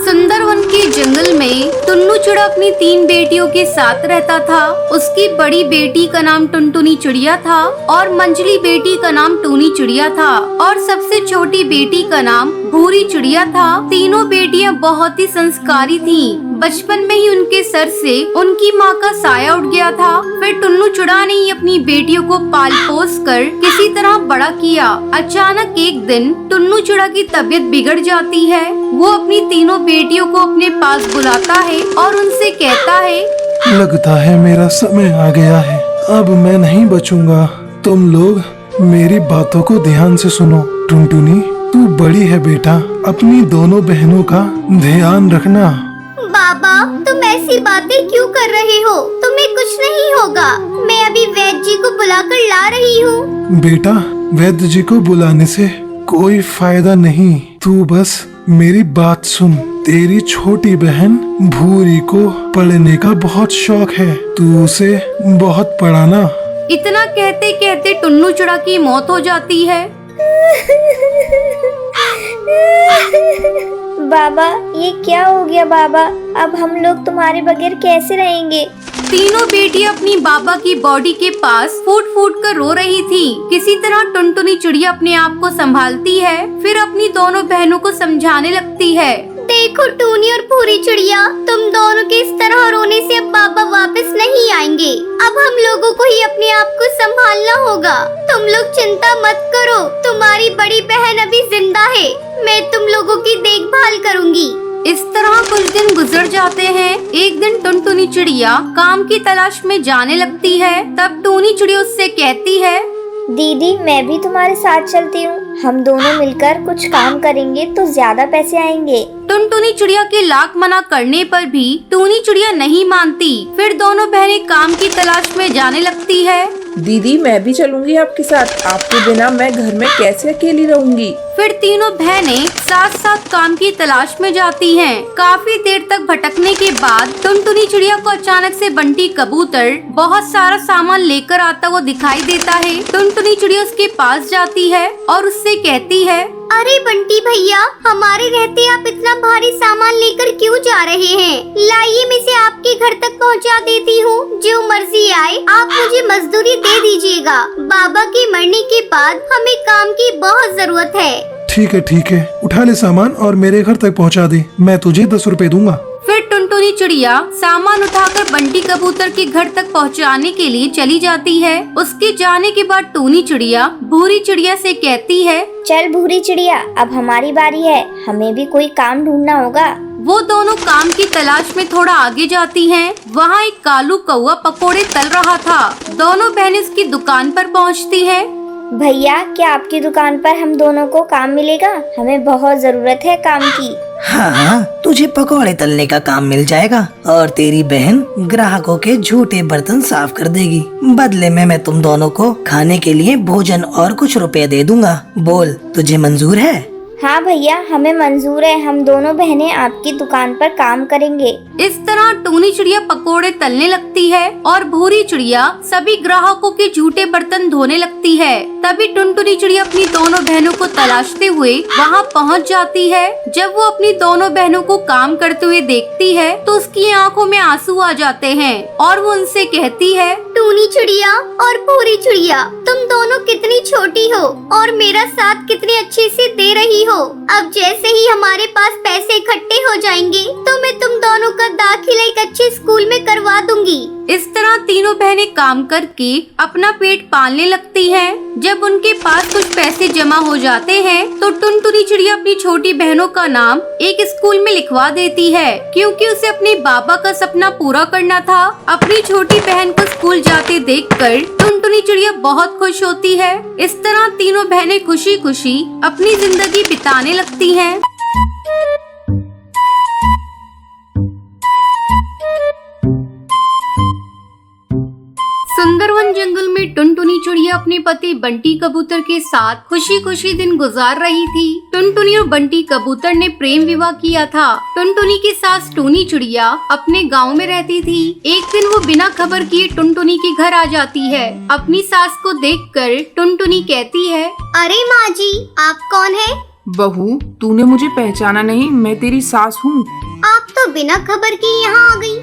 सुंदरवन के जंगल में टुन्नू चिड़ा अपनी 3 बेटियों के साथ रहता था। उसकी बड़ी बेटी का नाम टुनटुनी चिड़िया था और मंझली बेटी का नाम टूनी चिड़िया था और सबसे छोटी बेटी का नाम भूरी चिड़िया था। तीनों बेटियां बहुत ही संस्कारी थीं। बचपन में ही उनके सर से उनकी माँ का साया उठ गया था। फिर टुन्नू चिड़ा ने ही अपनी बेटियों को पाल पोस कर किसी तरह बड़ा किया। अचानक एक दिन टुन्नू चिड़ा की तबीयत बिगड़ जाती है। वो अपनी तीनों बेटियों को अपने पास बुलाता है और उनसे कहता है, लगता है मेरा समय आ गया है, अब मैं नहीं बचूंगा। तुम लोग मेरी बातों को ध्यान से सुनो। टुनटुनी, तू बड़ी है बेटा, अपनी दोनों बहनों का ध्यान रखना। बाबा, तुम ऐसी बातें क्यों कर रहे हो? तुम्हें कुछ नहीं होगा। मैं अभी वैद्य जी को बुलाकर ला रही हूँ। बेटा, वैद्य जी को बुलाने से कोई फायदा नहीं। तू बस मेरी बात सुन। तेरी छोटी बहन भूरी को पढ़ने का बहुत शौक है, तू उसे बहुत पढ़ाना। इतना कहते कहते टुन्नू चिड़ा की मौत हो जाती है। बाबा, ये क्या हो गया बाबा? अब हम लोग तुम्हारे बगैर कैसे रहेंगे? तीनों बेटियां अपनी बाबा की बॉडी के पास फूट फूट कर रो रही थी। किसी तरह टुनटुनी चिड़िया अपने आप को संभालती है, फिर अपनी दोनों बहनों को समझाने लगती है। देखो टूनी और भूरी चिड़िया, तुम दोनों के इस तरह रोने से अब बाबा वापस नहीं आएंगे। अब हम लोगों को ही अपने आप को संभालना होगा। तुम लोग चिंता मत करो, तुम्हारी बड़ी बहन अभी जिंदा है। मैं तुम लोगों की देखभाल करूंगी। इस तरह कुछ दिन गुजर जाते हैं। एक दिन टुनटुनी चिड़िया काम की तलाश में जाने लगती है। तब टूनी चिड़िया उससे कहती है, दीदी, मैं भी तुम्हारे साथ चलती हूँ। हम दोनों मिलकर कुछ काम करेंगे तो ज्यादा पैसे आएंगे। टुनटुनी चिड़िया के लाख मना करने पर भी टूनी चिड़िया नहीं मानती। फिर दोनों बहनें काम की तलाश में जाने लगती है। दीदी, मैं भी चलूंगी आपके साथ। आपके बिना मैं घर में कैसे अकेली रहूंगी? फिर तीनों बहनें साथ साथ काम की तलाश में जाती हैं। काफी देर तक भटकने के बाद टुनटुनी चिड़िया को अचानक से बंटी कबूतर बहुत सारा सामान लेकर आता हुआ दिखाई देता है। टुनटुनी चिड़िया उसके पास जाती है और उससे कहती है, अरे बंटी भैया, हमारे रहते आप इतना भारी सामान लेकर क्यों जा रहे हैं? लाइए, मैं इसे आपके घर तक पहुंचा देती हूँ। जो मर्जी आए, आप मुझे मजदूरी दे दीजिएगा। बाबा के मरने के बाद हमें काम की बहुत जरूरत है। ठीक है, उठा ले सामान और मेरे घर तक पहुंचा दे। मैं तुझे 10 रुपए दूंगा। फिर टुनटुनी चिड़िया सामान उठाकर बंटी कबूतर के घर तक पहुंचाने के लिए चली जाती है। उसके जाने के बाद टूनी चिड़िया भूरी चिड़िया से कहती है, चल भूरी चिड़िया, अब हमारी बारी है। हमें भी कोई काम ढूंढना होगा। वो दोनों काम की तलाश में थोड़ा आगे जाती हैं। वहाँ एक कालू कौवा पकोड़े तल रहा था। दोनों बहनें उसकी दुकान पर पहुँचती हैं। भैया, क्या आपकी दुकान पर हम दोनों को काम मिलेगा? हमें बहुत जरूरत है काम की। हाँ, तुझे पकौड़े तलने का काम मिल जाएगा और तेरी बहन ग्राहकों के झूठे बर्तन साफ कर देगी। बदले में मैं तुम दोनों को खाने के लिए भोजन और कुछ रुपए दे दूंगा। बोल, तुझे मंजूर है? हाँ भैया, हमें मंजूर है। हम दोनों बहनें आपकी दुकान पर काम करेंगे। इस तरह टूनी चिड़िया पकोड़े तलने लगती है और भूरी चिड़िया सभी ग्राहकों के झूठे बर्तन धोने लगती है। तभी टुनटुनी चिड़िया अपनी दोनों बहनों को तलाशते हुए वहाँ पहुँच जाती है। जब वो अपनी दोनों बहनों को काम करते हुए देखती है तो उसकी आंखों में आंसू आ जाते हैं और वो उनसे कहती है, टूनी चिड़िया और भूरी चिड़िया, तुम दोनों कितनी छोटी हो और मेरा साथ कितने अच्छे से दे रही हो। अब जैसे ही हमारे पास पैसे इकट्ठे हो जाएंगे तो मैं तुम दोनों का दाखिला एक अच्छे स्कूल में करवा दूंगी। इस तरह तीनों बहनें काम करके अपना पेट पालने लगती हैं। जब उनके पास कुछ पैसे जमा हो जाते हैं तो टुनटुनी चिड़िया अपनी छोटी बहनों का नाम एक स्कूल में लिखवा देती है, क्योंकि उसे अपने बाबा का सपना पूरा करना था। अपनी छोटी बहन को स्कूल जाते देखकर टुनटुनी चिड़िया बहुत खुश होती है। इस तरह तीनों बहनें खुशी खुशी अपनी जिंदगी बिताने लगती हैं। सुंदरवन जंगल में टुनटुनी चिड़िया अपने पति बंटी कबूतर के साथ खुशी खुशी दिन गुजार रही थी। टुनटुनी और बंटी कबूतर ने प्रेम विवाह किया था। टुनटुनी की सास टूनी चिड़िया अपने गांव में रहती थी। एक दिन वो बिना खबर किए टुनटुनी के घर आ जाती है। अपनी सास को देखकर टुनटुनी कहती है, अरे माँ जी, आप कौन है? बहू, तूने मुझे पहचाना नहीं? मैं तेरी सास हूँ। आप तो बिना खबर के यहाँ आ गई।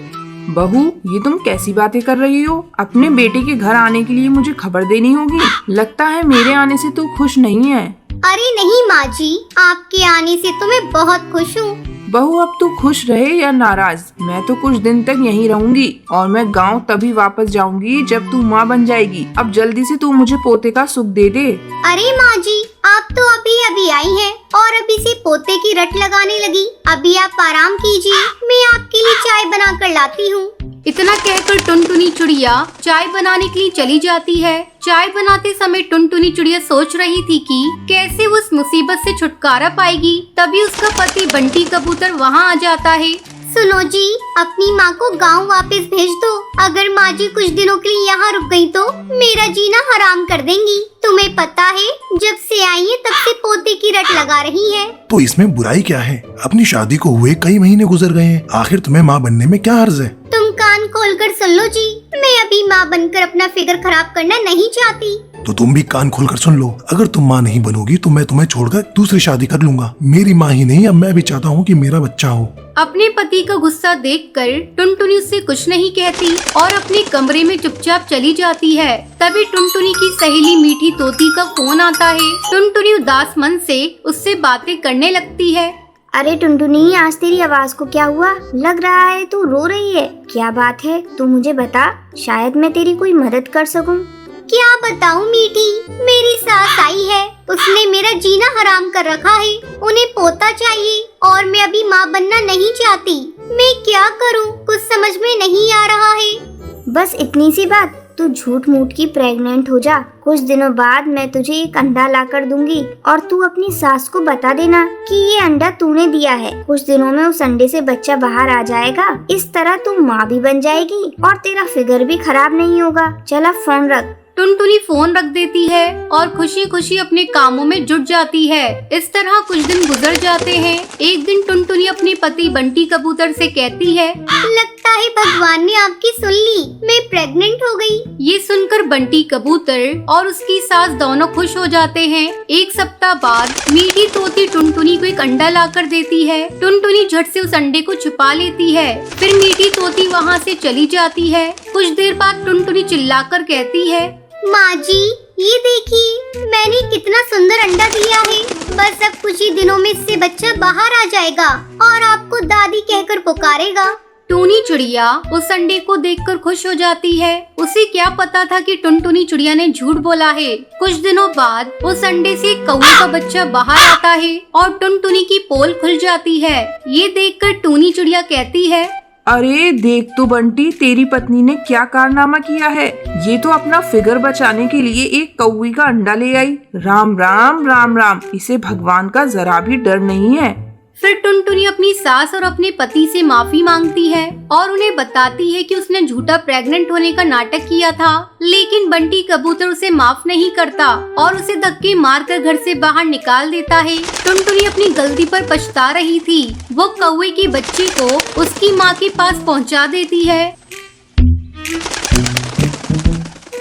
बहू, ये तुम कैसी बातें कर रही हो? अपने बेटे के घर आने के लिए मुझे खबर देनी होगी। लगता है मेरे आने से तू खुश नहीं है। अरे नहीं माँ जी, आपके आने से तो मैं बहुत खुश हूँ। बहू, अब तू खुश रहे या नाराज, मैं तो कुछ दिन तक यहीं रहूंगी और मैं गांव तभी वापस जाऊंगी जब तू माँ बन जाएगी। अब जल्दी से तू मुझे पोते का सुख दे दे। अरे माँ जी, आप तो अभी आई हैं और अभी से पोते की रट लगाने लगी। अभी आप आराम कीजिए, मैं आपके लिए चाय बना कर लाती हूँ। इतना कहकर टुनटुनी चिड़िया चाय बनाने के लिए चली जाती है। चाय बनाते समय टुनटुनी चिड़िया सोच रही थी कि कैसे वो उस मुसीबत से छुटकारा पाएगी। तभी उसका पति बंटी कबूतर वहाँ आ जाता है। सुनो जी, अपनी माँ को गांव वापस भेज दो। अगर माँ जी कुछ दिनों के लिए यहाँ रुक गई तो मेरा जीना हराम कर देंगी। तुम्हें पता है, जब से आई है तब से पोते की रट लगा रही है। तो इसमें बुराई क्या है? अपनी शादी को हुए कई महीने गुजर गए हैं, आखिर तुम्हें माँ बनने में क्या हर्ज है? तुम कान खोलकर सुन लो जी, मैं अभी माँ बनकर अपना फिगर खराब करना नहीं चाहती। तो तुम भी कान खोलकर सुन लो, अगर तुम माँ नहीं बनोगी तो मैं तुम्हें छोड़कर दूसरी शादी कर लूंगा। मेरी माँ ही नहीं, अब मैं भी चाहता हूँ कि मेरा बच्चा हो। अपने पति का गुस्सा देखकर टुनटुनी उससे कुछ नहीं कहती और अपने कमरे में चुपचाप चली जाती है। तभी टुनटुनी की सहेली मीठी तोती का फोन आता है। टुनटुनी उदास मन से उससे बातें करने लगती है। अरे टुनटुनी, आज तेरी आवाज को क्या हुआ? लग रहा है तू रो रही है। क्या बात है, तू मुझे बता, शायद मैं तेरी कोई मदद कर सकूं। क्या बताऊं मीठी, मेरी सास आई है, उसने मेरा जीना हराम कर रखा है। उन्हें पोता चाहिए और मैं अभी माँ बनना नहीं चाहती। मैं क्या करूं, कुछ समझ में नहीं आ रहा है। बस इतनी सी बात, तू झूठ मूठ की प्रेग्नेंट हो जा। कुछ दिनों बाद मैं तुझे एक अंडा ला कर दूंगी और तू अपनी सास को बता देना कि ये अंडा तूने दिया है। कुछ दिनों में उस अंडे से बच्चा बाहर आ जाएगा। इस तरह तू माँ भी बन जाएगी और तेरा फिगर भी खराब नहीं होगा। चल अब फोन रख। टुनटुनी फोन रख देती है और खुशी खुशी अपने कामों में जुट जाती है। इस तरह कुछ दिन गुजर जाते हैं। एक दिन टुनटुनी अपने पति बंटी कबूतर से कहती है, लगता है भगवान ने आपकी सुन ली, मैं प्रेग्नेंट हो गई। ये सुनकर बंटी कबूतर और उसकी सास दोनों खुश हो जाते हैं। एक सप्ताह बाद मीठी तोती टुनटुनी को एक अंडा लाकर देती है। टुनटुनी झट से उस अंडे को छुपा लेती है। फिर मीठी तोती वहाँ से चली जाती है। कुछ देर बाद टुनटुनी चिल्लाकर कहती है, माँ जी, ये देखिए, मैंने कितना सुंदर अंडा दिया है। बस अब कुछ ही दिनों में इससे बच्चा बाहर आ जाएगा और आपको दादी कहकर पुकारेगा। टूनी चिड़िया उस अंडे को देखकर खुश हो जाती है। उसे क्या पता था कि टुनटुनी चिड़िया ने झूठ बोला है। कुछ दिनों बाद उस अंडे से एक कौवे का बच्चा बाहर आता है और टुनटुनी की पोल खुल जाती है। ये देखकर टूनी चिड़िया कहती है, अरे देख तो बंटी, तेरी पत्नी ने क्या कारनामा किया है। ये तो अपना फिगर बचाने के लिए एक कौवे का अंडा ले आई। राम राम राम राम, इसे भगवान का जरा भी डर नहीं है। फिर टुनटुनी अपनी सास और अपने पति से माफी मांगती है और उन्हें बताती है कि उसने झूठा प्रेग्नेंट होने का नाटक किया था। लेकिन बंटी कबूतर उसे माफ नहीं करता और उसे धक्के मारकर घर से बाहर निकाल देता है। टुनटुनी अपनी गलती पर पछता रही थी। वो कौवे के बच्चे को उसकी माँ के पास पहुँचा देती है।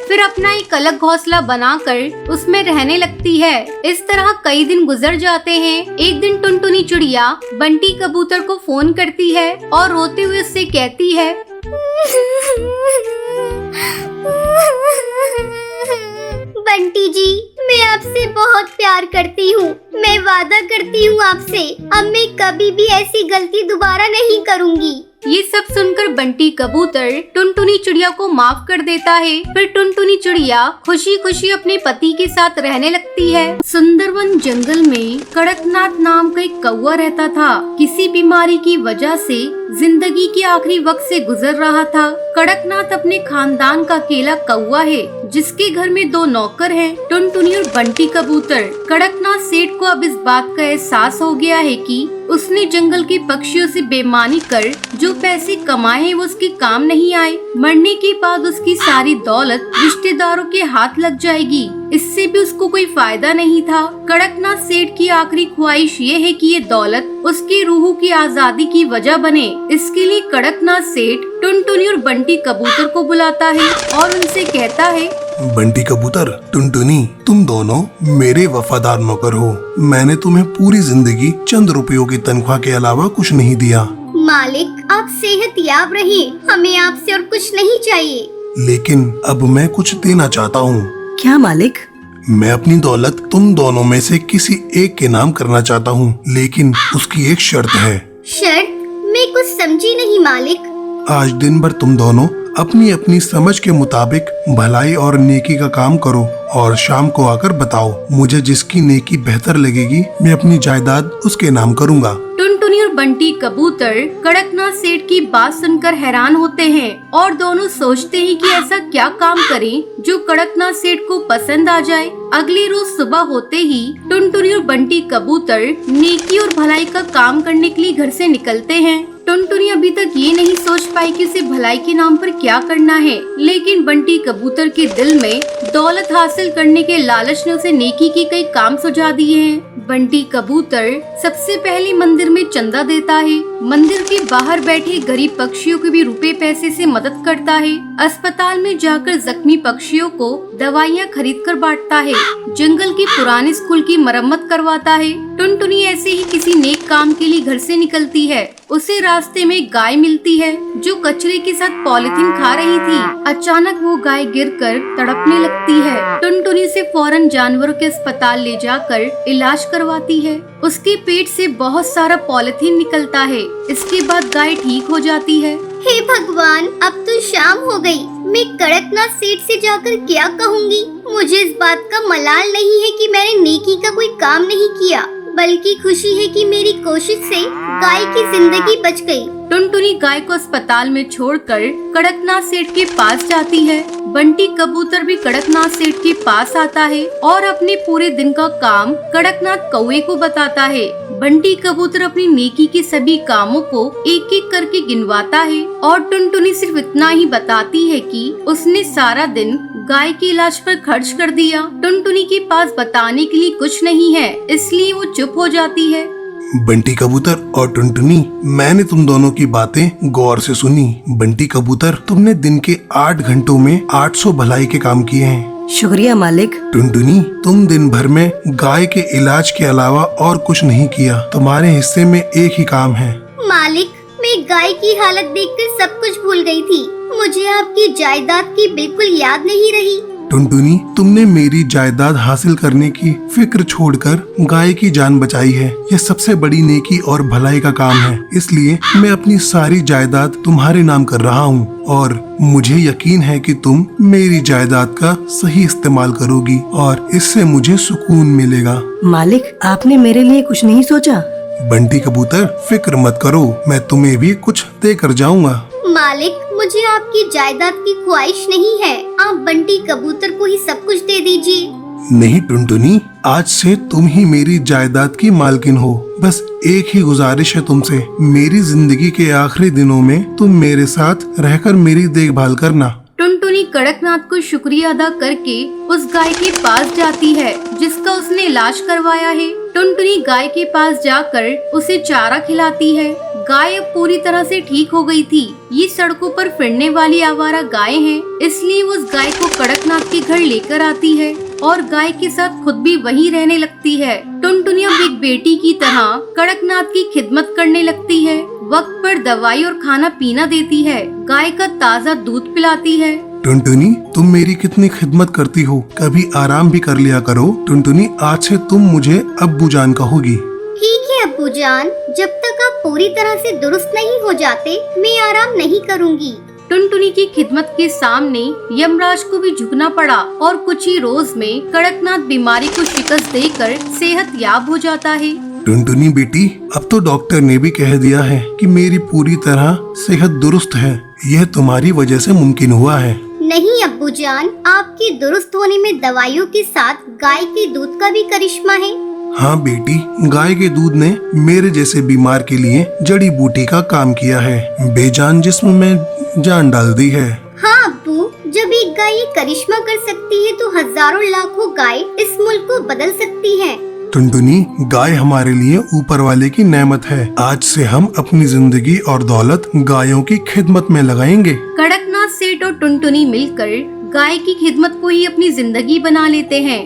फिर अपना एक अलग घोंसला बनाकर उसमें रहने लगती है। इस तरह कई दिन गुजर जाते हैं। एक दिन टुनटुनी चिड़िया बंटी कबूतर को फोन करती है और रोते हुए उससे कहती है, बंटी जी, मैं आपसे बहुत प्यार करती हूँ। मैं वादा करती हूँ आपसे, अब मैं कभी भी ऐसी गलती दोबारा नहीं करूँगी। ये सब सुनकर बंटी कबूतर टुनटुनी चिड़िया को माफ कर देता है। फिर टुनटुनी चिड़िया खुशी खुशी अपने पति के साथ रहने लगती है। सुंदरवन जंगल में कड़कनाथ नाम का एक कौवा रहता था। किसी बीमारी की वजह से जिंदगी के आखिरी वक्त से गुजर रहा था। कड़कनाथ अपने खानदान का अकेला कौवा है जिसके घर में 2 नौकर हैं, टुनटुनी और बंटी कबूतर। कड़कनाथ सेठ को अब इस बात का एहसास हो गया है कि उसने जंगल के पक्षियों से बेईमानी कर जो पैसे कमाए हैं वो उसके काम नहीं आए। मरने के बाद उसकी सारी दौलत रिश्तेदारों के हाथ लग जाएगी। इससे भी उसको कोई फायदा नहीं था। कड़कनाथ सेठ की आखिरी ख्वाहिश ये है कि ये दौलत उसकी रूह की आजादी की वजह बने। इसके लिए कड़कनाथ सेठ टुनटुनी और बंटी कबूतर को बुलाता है और उनसे कहता है, बंटी कबूतर, टुनटुनी, तुम दोनों मेरे वफादार नौकर हो। मैंने तुम्हें पूरी जिंदगी चंद रुपयों की तनख्वाह के अलावा कुछ नहीं दिया। मालिक, आप सेहत याब रहे, हमें आपसे और कुछ नहीं चाहिए। लेकिन अब मैं कुछ देना चाहता हूँ। क्या मालिक? मैं अपनी दौलत तुम दोनों में से किसी एक के नाम करना चाहता हूँ, लेकिन उसकी एक शर्त है। शर्त? मैं कुछ समझी नहीं मालिक। आज दिन भर तुम दोनों अपनी अपनी समझ के मुताबिक भलाई और नेकी का काम करो और शाम को आकर बताओ। मुझे जिसकी नेकी बेहतर लगेगी मैं अपनी जायदाद उसके नाम करूँगा। टुनटुनी और बंटी कबूतर कड़कनाथ सेठ की बात सुनकर हैरान होते हैं और दोनों सोचते हैं कि ऐसा क्या काम करें जो कड़कनाथ सेठ को पसंद आ जाए। अगली रोज सुबह होते ही टुनटुनी और बंटी कबूतर नेकी और भलाई का काम करने के लिए घर से निकलते हैं। टुनटुनी अभी तक ये नहीं सोच पाई कि उसे भलाई के नाम पर क्या करना है, लेकिन बंटी कबूतर के दिल में दौलत हासिल करने के लालच ने उसे नेकी के कई काम सुझा दिए हैं। बंटी कबूतर सबसे पहले मंदिर में चंदा देता है, मंदिर के बाहर बैठे गरीब पक्षियों की भी रुपए पैसे से मदद करता है, अस्पताल में जाकर जख्मी पक्षियों को दवाइयाँ खरीद कर बांटता है, जंगल के पुराने स्कूल की मरम्मत करवाता है। टुनटुनी ऐसे ही किसी नेक काम के लिए घर से निकलती है। उसे रास्ते में गाय मिलती है जो कचरे के साथ पॉलिथीन खा रही थी। अचानक वो गाय गिरकर तड़पने लगती है। टुनटुनी से फौरन जानवरों के अस्पताल ले जाकर इलाज करवाती है। उसके पेट से बहुत सारा पॉलिथीन निकलता है। इसके बाद गाय ठीक हो जाती है। हे भगवान, अब तो शाम हो गई। मैं कड़कनाथ सेठ से जाकर क्या कहूँगी? मुझे इस बात का मलाल नहीं है कि मैंने नेकी का कोई काम नहीं किया, बल्कि खुशी है कि मेरी कोशिश से गाय की जिंदगी बच गई। टुनटुनी गाय को अस्पताल में छोड़कर कड़कनाथ सेठ के पास जाती है। बंटी कबूतर भी कड़कनाथ सेठ के पास आता है और अपने पूरे दिन का काम कड़कनाथ कौवे को बताता है। बंटी कबूतर अपनी नेकी के सभी कामों को एक एक करके गिनवाता है और टुनटुनी सिर्फ इतना ही बताती है कि उसने सारा दिन गाय के इलाज पर खर्च कर दिया। टुनटुनी के पास बताने के लिए कुछ नहीं है, इसलिए वो चुप हो जाती है। बंटी कबूतर और टुनटुनी, मैंने तुम दोनों की बातें गौर से सुनी। बंटी कबूतर, तुमने दिन के 8 घंटों में 800 भलाई के काम किए हैं। शुक्रिया मालिक। टुनटुनी, तुम दिन भर में गाय के इलाज के अलावा और कुछ नहीं किया। तुम्हारे हिस्से में एक ही काम है। मालिक, मैं गाय की हालत देखकर सब कुछ भूल गई थी। मुझे आपकी जायदाद की बिल्कुल याद नहीं रही। टुनटुनी, तुमने मेरी जायदाद हासिल करने की फिक्र छोड़कर गाय की जान बचाई है। यह सबसे बड़ी नेकी और भलाई का काम है, इसलिए मैं अपनी सारी जायदाद तुम्हारे नाम कर रहा हूँ और मुझे यकीन है कि तुम मेरी जायदाद का सही इस्तेमाल करोगी और इससे मुझे सुकून मिलेगा। मालिक, आपने मेरे लिए कुछ नहीं सोचा? बंटी कबूतर, फिक्र मत करो, मैं तुम्हें भी कुछ दे कर जाऊँगा। मालिक, मुझे आपकी जायदाद की ख्वाहिश नहीं है। आप बंटी कबूतर को ही सब कुछ दे दीजिए। नहीं टुनटुनी, आज से तुम ही मेरी जायदाद की मालकिन हो। बस एक ही गुजारिश है तुमसे, मेरी जिंदगी के आखिरी दिनों में तुम मेरे साथ रहकर मेरी देखभाल करना। टुनटुनी कड़कनाथ को शुक्रिया अदा करके उस गाय के पास जाती है जिसका उसने इलाज करवाया है। टुनटुनी गाय के पास जाकर उसे चारा खिलाती है। गाय अब पूरी तरह से ठीक हो गई थी। ये सड़कों पर फिरने वाली आवारा गाय हैं, इसलिए वो उस गाय को कड़कनाथ के घर लेकर आती है और गाय के साथ खुद भी वहीं रहने लगती है। टुनटुनी अब एक बेटी की तरह कड़कनाथ की खिदमत करने लगती है। वक्त पर दवाई और खाना पीना देती है, गाय का ताज़ा दूध पिलाती है। टुनटुनी, तुम मेरी कितनी खिदमत करती हो, कभी आराम भी कर लिया करो। टुनटुनी, आज से तुम मुझे अब्बू जान कहोगी। ठीक है अब्बू जान, जब तक आप पूरी तरह से दुरुस्त नहीं हो जाते, मैं आराम नहीं करूँगी। टुनटुनी की खिदमत के सामने यमराज को भी झुकना पड़ा और कुछ ही रोज में कड़कनाथ बीमारी को शिकस्त देकर सेहत याब हो जाता है। टुनटुनी बेटी, अब तो डॉक्टर ने भी कह दिया है कि मेरी पूरी तरह सेहत दुरुस्त है। यह तुम्हारी वजह से मुमकिन हुआ है। नहीं अब्बू जान, आपके दुरुस्त होने में दवाइयों के साथ गाय के दूध का भी करिश्मा है। हाँ बेटी, गाय के दूध ने मेरे जैसे बीमार के लिए जड़ी बूटी का काम किया है, बेजान जिस्म में जान डाल दी है। हाँ अब्बू, जब एक गाय ये करिश्मा कर सकती है तो हजारों लाखों गाय इस मुल्क को बदल सकती हैं। टुनटुनी, गाय हमारे लिए ऊपर वाले की नेमत है। आज से हम अपनी जिंदगी और दौलत गायों की खिदमत में लगाएंगे। कड़कनाथ सेठ और टुनटुनी मिलकर गाय की खिदमत को ही अपनी जिंदगी बना लेते हैं।